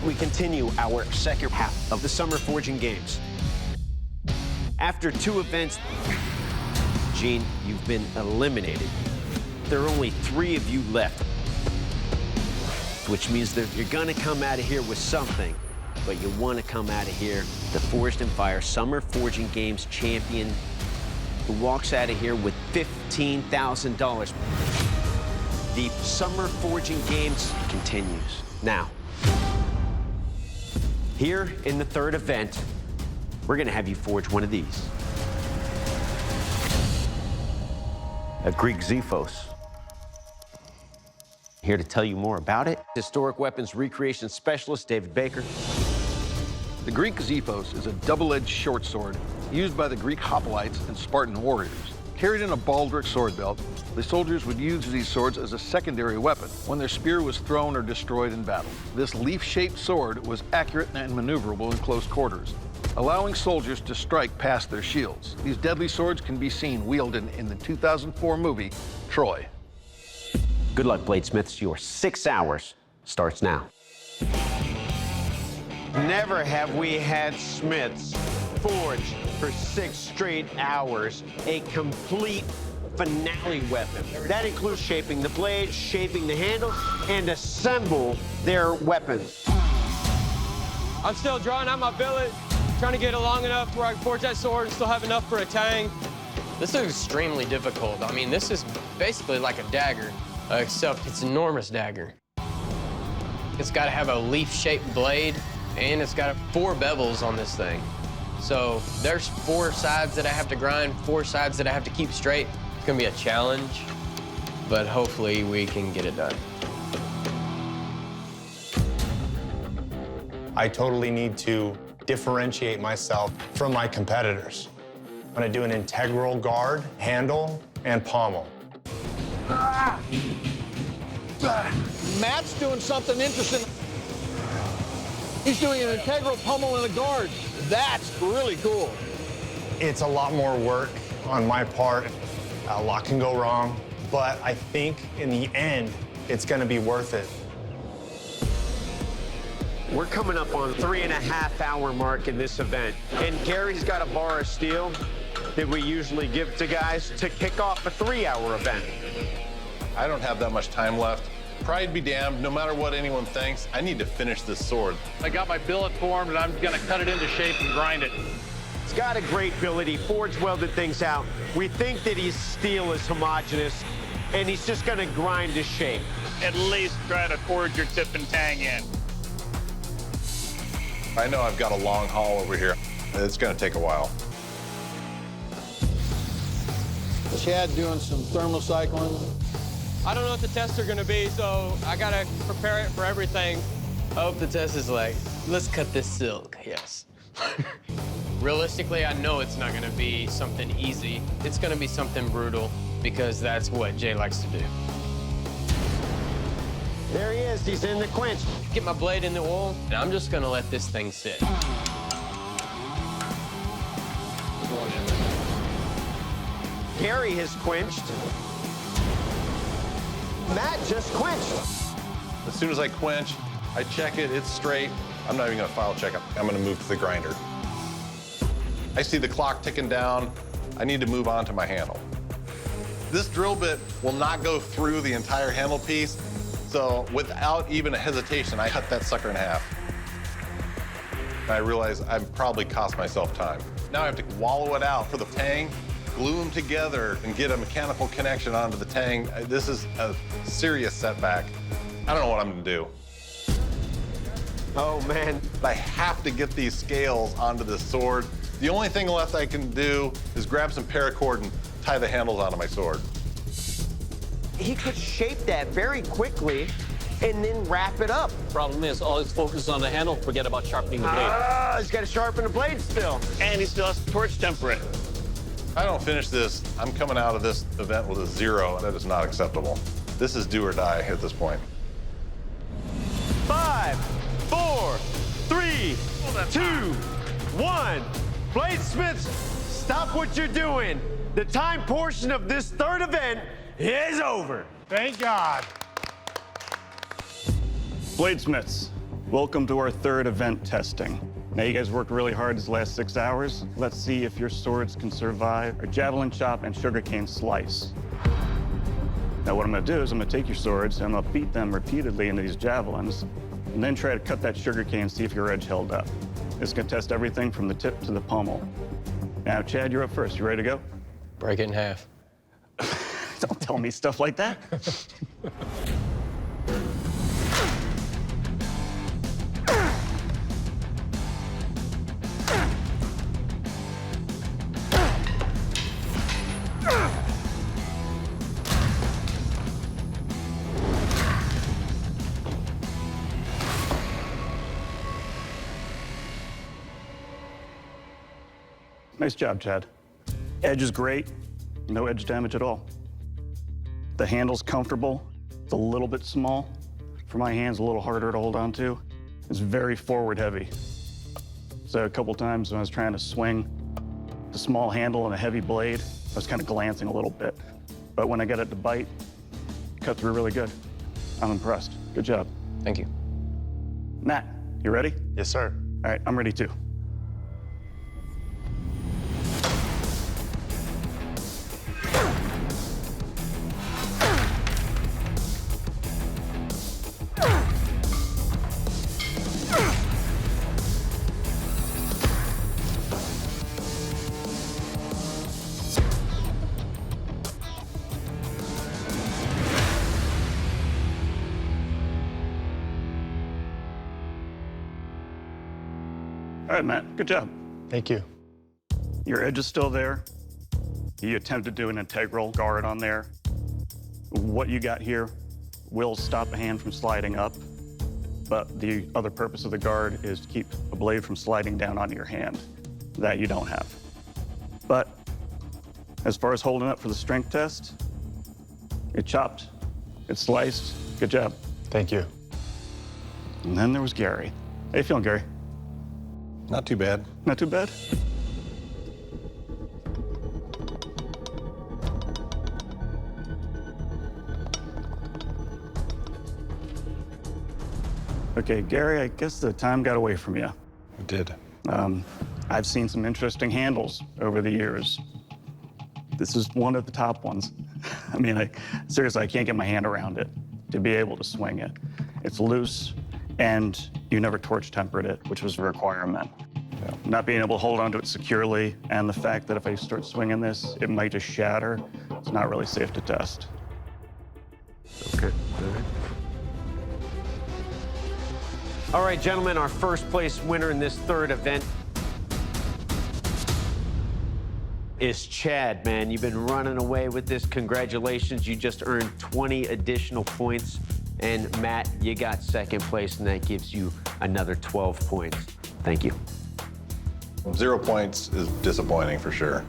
we continue our second half of the Summer Forging Games. After 2 events, Gene, you've been eliminated. There are only 3 of you left, which means that you're gonna come out of here with something, but you wanna come out of here the Forged in Fire Summer Forging Games champion who walks out of here with $15,000. The Summer Forging Games continues. Now, here in the 3rd event, we're gonna have you forge one of these. A Greek Xephos. Here to tell you more about it, historic weapons recreation specialist David Baker. The Greek Xephos is a double-edged short sword used by the Greek hoplites and Spartan warriors. Carried in a baldric sword belt, the soldiers would use these swords as a secondary weapon when their spear was thrown or destroyed in battle. This leaf-shaped sword was accurate and maneuverable in close quarters, allowing soldiers to strike past their shields. These deadly swords can be seen wielded in the 2004 movie, Troy. Good luck, bladesmiths. Your 6 hours starts now. Never have we had smiths forge for 6 straight hours a complete finale weapon. That includes shaping the blade, shaping the handles, and assemble their weapons. I'm still drawing out my billet, trying to get it long enough where I can forge that sword and still have enough for a tang. This is extremely difficult. I mean, this is basically like a dagger, except it's an enormous dagger. It's got to have a leaf-shaped blade, and it's got 4 bevels on this thing. So there's 4 sides that I have to grind, 4 sides that I have to keep straight. It's gonna be a challenge, but hopefully we can get it done. I totally need to differentiate myself from my competitors. I'm gonna do an integral guard, handle, and pommel. Matt's doing something interesting. He's doing an integral pommel and a guard. That's really cool. It's a lot more work on my part. A lot can go wrong, but I think in the end, it's gonna be worth it. We're coming up on 3.5-hour mark in this event, and Gary's got a bar of steel that we usually give to guys to kick off a 3-hour event. I don't have that much time left. Pride be damned, no matter what anyone thinks, I need to finish this sword. I got my billet formed, and I'm gonna cut it into shape and grind it. He's got a great billet. He forge welded things out. We think that his steel is homogeneous, and he's just gonna grind to shape. At least try to forge your tip and tang in. I know I've got a long haul over here. It's gonna take a while. Chad doing some thermocycling. I don't know what the tests are gonna be, so I gotta prepare it for everything. I hope the test is like, let's cut this silk, yes. Realistically, I know it's not gonna be something easy. It's gonna be something brutal, because that's what Jay likes to do. There he is. He's in the quench. Get my blade in the oil, and I'm just gonna let this thing sit. Gary has quenched. Matt just quenched. As soon as I quench, I check it, it's straight. I'm not even gonna file check it. I'm gonna move to the grinder. I see the clock ticking down. I need to move on to my handle. This drill bit will not go through the entire handle piece, so without even a hesitation, I cut that sucker in half. And I realize I've probably cost myself time. Now I have to wallow it out for the tang, glue them together, and get a mechanical connection onto the tang. This is a serious setback. I don't know what I'm gonna do. Oh, man. I have to get these scales onto this sword. The only thing left I can do is grab some paracord and tie the handles onto my sword. He could shape that very quickly and then wrap it up. Problem is, all his focus is on the handle, forget about sharpening the blade. He's got to sharpen the blade still. And he still has to torch temper it. If I don't finish this, I'm coming out of this event with a 0. That is not acceptable. This is do or die at this point. 5, 4, 3, 2, 1. Bladesmiths, stop what you're doing. The time portion of this 3rd event is over. Thank God. Bladesmiths, Welcome to our third event testing. Now you guys worked really hard these last 6 hours. Let's see if your swords can survive a javelin chop and sugarcane slice. Now what I'm gonna do is I'm gonna take your swords and I'm gonna beat them repeatedly into these javelins and then try to cut that sugarcane and see if your edge held up. It's gonna test everything from the tip to the pommel. Now, Chad, you're up first. You ready to go? Break it in half. Don't tell me stuff like that. Nice job, Chad. Edge is great. No edge damage at all. The handle's comfortable. It's a little bit small. For my hands, a little harder to hold on to. It's very forward heavy. So a couple times when I was trying to swing the small handle and a heavy blade, I was kind of glancing a little bit. But when I got it to bite, it cut through really good. I'm impressed. Good job. Thank you. Matt, you ready? Yes, sir. All right, I'm ready too. All right, Matt, good job. Thank you. Your edge is still there. You attempted to do an integral guard on there. What you got here will stop a hand from sliding up, but the other purpose of the guard is to keep a blade from sliding down onto your hand. That you don't have. But as far as holding up for the strength test, it chopped, it sliced. Good job. Thank you. And then there was Gary. How you feeling, Gary? Not too bad. Not too bad? Okay, Gary, I guess the time got away from you. It did. I've seen some interesting handles over the years. This is one of the top ones. I mean, seriously, I can't get my hand around it to be able to swing it. It's loose, and you never torch tempered it, which was a requirement. Yeah. Not being able to hold onto it securely, and the fact that if I start swinging this, it might just shatter. It's not really safe to test. Okay. All right, gentlemen, our first place winner in this third event is Chad, man. You've been running away with this. Congratulations. You just earned 20 additional points. And Matt, you got second place, and that gives you another 12 points. Thank you. 0 points is disappointing for sure.